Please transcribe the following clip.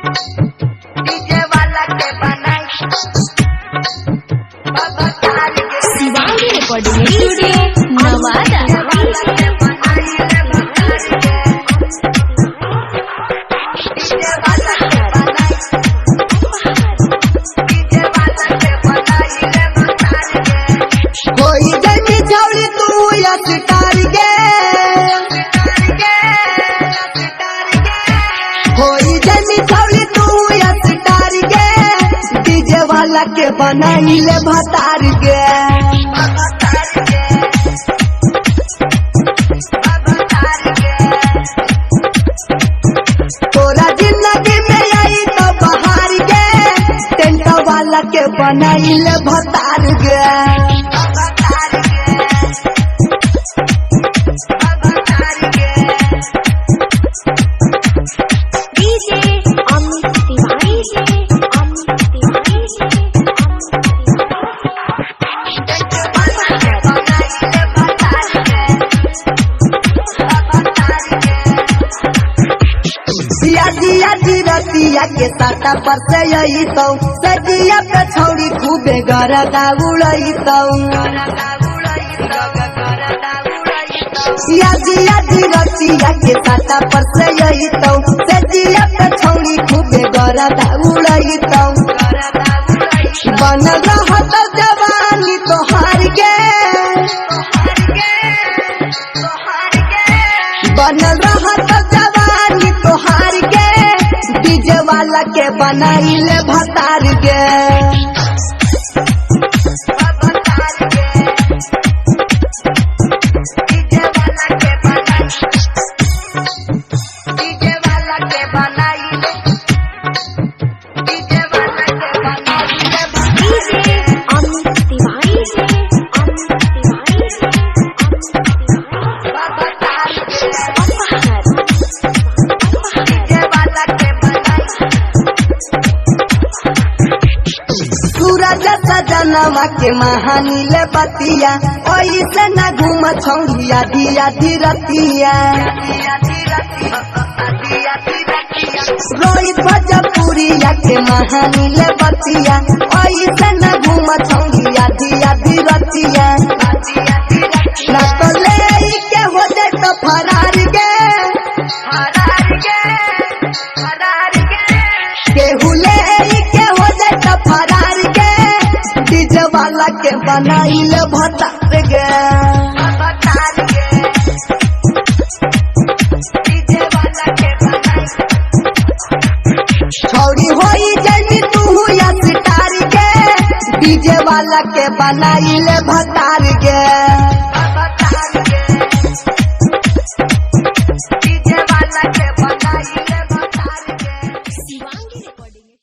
DJ वाला के बनाई शिवांगी रिकॉर्डिंग स्टूडियो नवादा। कोई जनी छौड़ी तू या सितार गे, कोई जनी छौड़ी तू या सितार गे, डीजे वाला के बनाइले भतार गे। तोरा जिंदगी में आई तो बहार गे, टेंट वाला के बनाइले भतार गे। रतिया के साटा पर से यही तो सजिया पे छौड़ी खूबे गरदा उड़ई तो रतिया के साटा पर से यही तो सजिया पे छौड़ी खूबे गरदा उड़ई तो बन रहत जवानी तो हार गे, बन रहत जवानी तो हार गे, डीजे वाला के बनाइले भतार गे। डीजे वाला के बनाइले, डीजे वाला के बनाइले सजनवा के महानी ले बतिया, ओइसे न घूम छौड़िया दिया धीरतिया। रोहित भोजपुरिया के महानी ले बतिया, ओइसे न घूम छौड़िया दिया धीरतिया। ना तो ले के हो जाए तो फरार गे, केहू ले के हो जाए तो फरार गे, डीजे वाला के बनाइले भतार गे। डीजे वाला के छौड़ी होई जनी तू या सितार गे, डीजे वाला के बनाइले भतार गे।